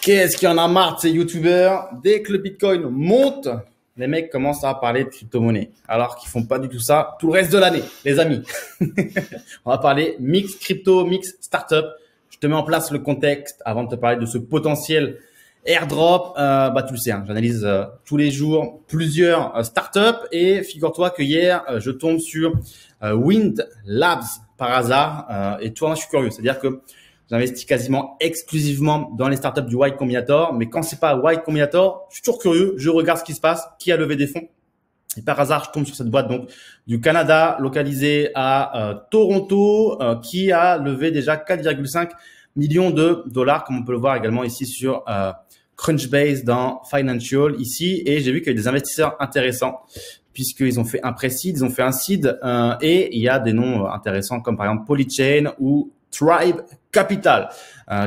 Qu'est-ce qu'il y en a marre de ces youtubeurs? Dès que le Bitcoin monte, les mecs commencent à parler de crypto-monnaie. Alors qu'ils font pas du tout ça tout le reste de l'année, les amis. On va parler mix crypto, mix startup. Je te mets en place le contexte avant de te parler de ce potentiel airdrop. Tu le sais, hein, j'analyse tous les jours plusieurs startups et figure-toi que hier, je tombe sur Wind Labs par hasard. Et toi, moi, je suis curieux. C'est-à-dire que j'investis quasiment exclusivement dans les startups du Y Combinator. Mais quand c'est pas Y Combinator, je suis toujours curieux. Je regarde ce qui se passe, qui a levé des fonds. Et par hasard, je tombe sur cette boîte donc du Canada, localisée à Toronto, qui a levé déjà 4,5 millions de dollars, comme on peut le voir également ici sur Crunchbase dans Financial ici. Et j'ai vu qu'il y a des investisseurs intéressants puisqu'ils ont fait un pré-seed, ils ont fait un seed et il y a des noms intéressants comme par exemple Polychain ou Tribe Capital,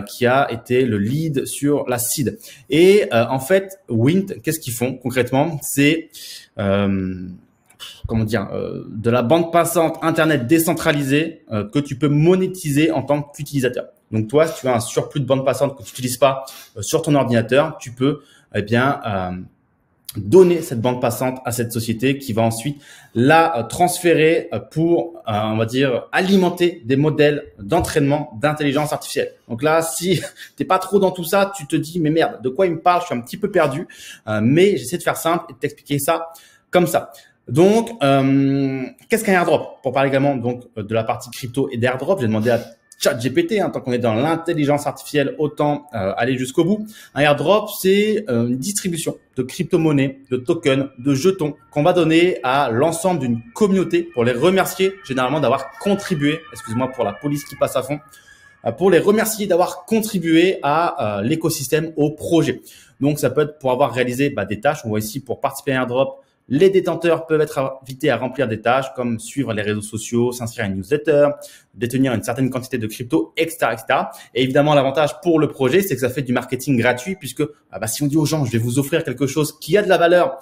qui a été le lead sur la seed. Et en fait, Wind, qu'est-ce qu'ils font concrètement? C'est de la bande passante Internet décentralisée que tu peux monétiser en tant qu'utilisateur. Donc toi, si tu as un surplus de bande passante que tu n'utilises pas sur ton ordinateur, tu peux donner cette bande passante à cette société qui va ensuite la transférer pour, alimenter des modèles d'entraînement d'intelligence artificielle. Donc là, si t'es pas trop dans tout ça, tu te dis, mais merde, de quoi il me parle? Je suis un petit peu perdu, mais j'essaie de faire simple et de t'expliquer ça comme ça. Donc, qu'est-ce qu'un airdrop? Pour parler également donc de la partie crypto et d'airdrop, j'ai demandé à ChatGPT, tant qu'on est dans l'intelligence artificielle, autant aller jusqu'au bout. Un airdrop, c'est une distribution de crypto-monnaies, de tokens, de jetons qu'on va donner à l'ensemble d'une communauté pour les remercier généralement d'avoir contribué, excuse-moi pour la police qui passe à fond, pour les remercier d'avoir contribué à l'écosystème, au projet. Donc, ça peut être pour avoir réalisé des tâches. On voit ici pour participer à un airdrop, les détenteurs peuvent être invités à remplir des tâches comme suivre les réseaux sociaux, s'inscrire à une newsletter, détenir une certaine quantité de crypto, etc., etc. Et évidemment, l'avantage pour le projet, c'est que ça fait du marketing gratuit puisque si on dit aux gens, je vais vous offrir quelque chose qui a de la valeur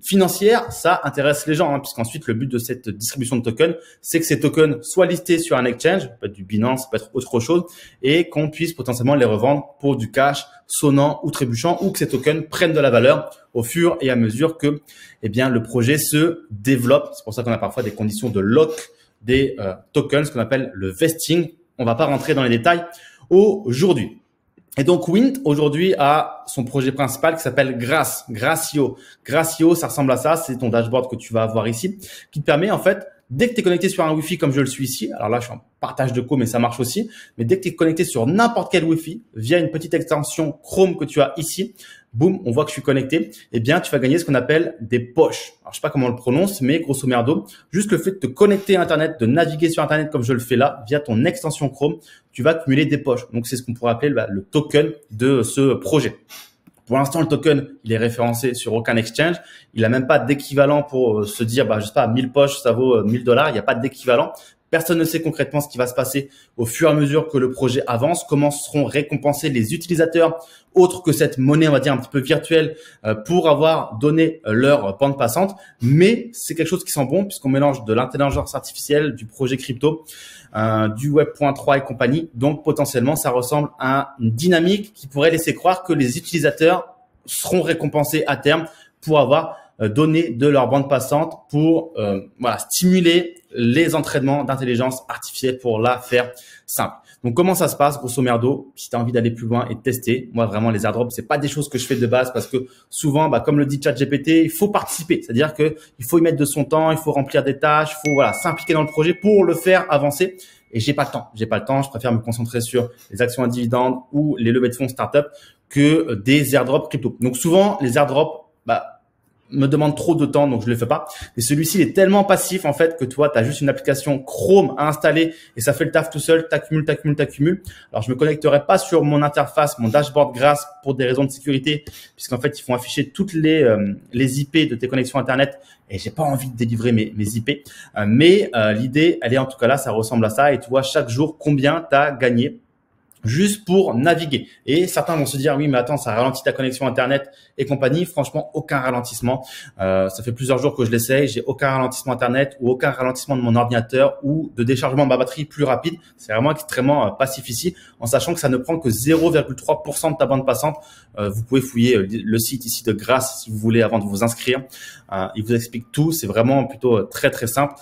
financière, ça intéresse les gens, puisqu'ensuite, le but de cette distribution de tokens, c'est que ces tokens soient listés sur un exchange, ça peut être du Binance, ça peut être autre chose, et qu'on puisse potentiellement les revendre pour du cash sonnant ou trébuchant, ou que ces tokens prennent de la valeur au fur et à mesure que le projet se développe. C'est pour ça qu'on a parfois des conditions de lock des tokens, ce qu'on appelle le vesting. On va pas rentrer dans les détails aujourd'hui. Et donc, Wind, aujourd'hui, a son projet principal qui s'appelle Gracio. Gracio, ça ressemble à ça. C'est ton dashboard que tu vas avoir ici, qui te permet, en fait, dès que tu es connecté sur un Wi-Fi comme je le suis ici, alors là, je suis en partage de co, mais ça marche aussi. Mais dès que tu es connecté sur n'importe quel Wi-Fi, via une petite extension Chrome que tu as ici, boum, on voit que je suis connecté. Tu vas gagner ce qu'on appelle des poches. Alors, je sais pas comment on le prononce, mais grosso merdo, juste le fait de te connecter à Internet, de naviguer sur Internet comme je le fais là, via ton extension Chrome, tu vas cumuler des poches. Donc, c'est ce qu'on pourrait appeler le token de ce projet. Pour l'instant, le token, il est référencé sur aucun exchange. Il n'a même pas d'équivalent pour se dire, 1000 poches, ça vaut $1000. Il n'y a pas d'équivalent. Personne ne sait concrètement ce qui va se passer au fur et à mesure que le projet avance, comment seront récompensés les utilisateurs autres que cette monnaie, on va dire, un petit peu virtuelle pour avoir donné leur bande passante. Mais c'est quelque chose qui sent bon puisqu'on mélange de l'intelligence artificielle, du projet crypto, du Web.3 et compagnie. Donc, potentiellement, ça ressemble à une dynamique qui pourrait laisser croire que les utilisateurs seront récompensés à terme pour avoir donné de leur bande passante pour stimuler les entraînements d'intelligence artificielle pour la faire simple. Donc, comment ça se passe, grosso merdo, si tu as envie d'aller plus loin et de tester? Moi, vraiment, les airdrops, c'est pas des choses que je fais de base parce que souvent, comme le dit ChatGPT, il faut participer. C'est-à-dire que il faut y mettre de son temps, il faut remplir des tâches, il faut s'impliquer dans le projet pour le faire avancer. Et j'ai pas le temps. J'ai pas le temps. Je préfère me concentrer sur les actions à dividendes ou les levées de fonds startup que des airdrops crypto. Donc, souvent, les airdrops, me demande trop de temps, donc je le fais pas. Et celui-ci, il est tellement passif, en fait, que toi, tu as juste une application Chrome à installer et ça fait le taf tout seul, t'accumules. Alors, je me connecterai pas sur mon interface, mon dashboard grâce pour des raisons de sécurité, puisqu'en fait, ils font afficher toutes les IP de tes connexions Internet et j'ai pas envie de délivrer mes IP. Mais l'idée, elle est en tout cas là, ça ressemble à ça et tu vois chaque jour combien tu as gagné juste pour naviguer. Et certains vont se dire, oui, mais attends, ça ralentit ta connexion Internet et compagnie. Franchement, aucun ralentissement. Ça fait plusieurs jours que je l'essaye. J'ai aucun ralentissement Internet ou aucun ralentissement de mon ordinateur ou de déchargement de ma batterie plus rapide. C'est vraiment extrêmement passif ici, en sachant que ça ne prend que 0,3% de ta bande passante. Vous pouvez fouiller le site ici de Grasse si vous voulez avant de vous inscrire. Il vous explique tout. C'est vraiment plutôt très, très simple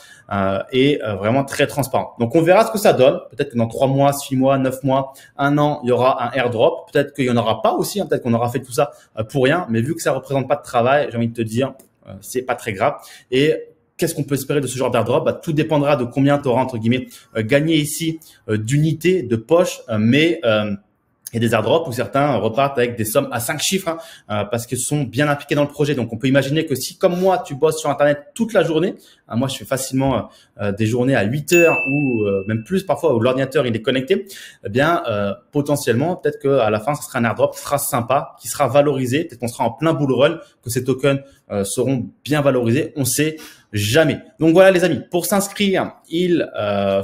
et vraiment très transparent. Donc, on verra ce que ça donne. Peut-être que dans 3 mois, 6 mois, 9 mois, un an, il y aura un airdrop. Peut-être qu'il y en aura pas aussi. Peut-être qu'on aura fait tout ça pour rien. Mais vu que ça représente pas de travail, j'ai envie de te dire, c'est pas très grave. Et qu'est-ce qu'on peut espérer de ce genre d'airdrop? Tout dépendra de combien tu auras, entre guillemets, gagné ici d'unités, de poches. Mais il y a des airdrops où certains repartent avec des sommes à 5 chiffres parce qu'ils sont bien impliqués dans le projet. Donc, on peut imaginer que si, comme moi, tu bosses sur Internet toute la journée, moi, je fais facilement des journées à 8 heures ou même plus parfois où l'ordinateur il est connecté, eh bien, potentiellement, peut-être qu'à la fin, ce sera un airdrop qui sera sympa, qui sera valorisé. Peut-être qu'on sera en plein bull run, que ces tokens seront bien valorisés. On sait jamais. Donc voilà les amis, pour s'inscrire, il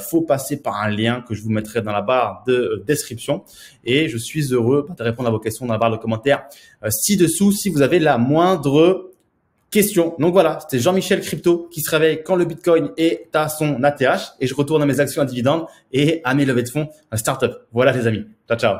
faut passer par un lien que je vous mettrai dans la barre de description et je suis heureux de répondre à vos questions dans la barre de commentaires ci-dessous si vous avez la moindre question. Donc voilà, c'était Jean-Michel Crypto qui se réveille quand le Bitcoin est à son ATH et je retourne à mes actions à dividendes et à mes levées de fonds startup. Voilà les amis, ciao ciao.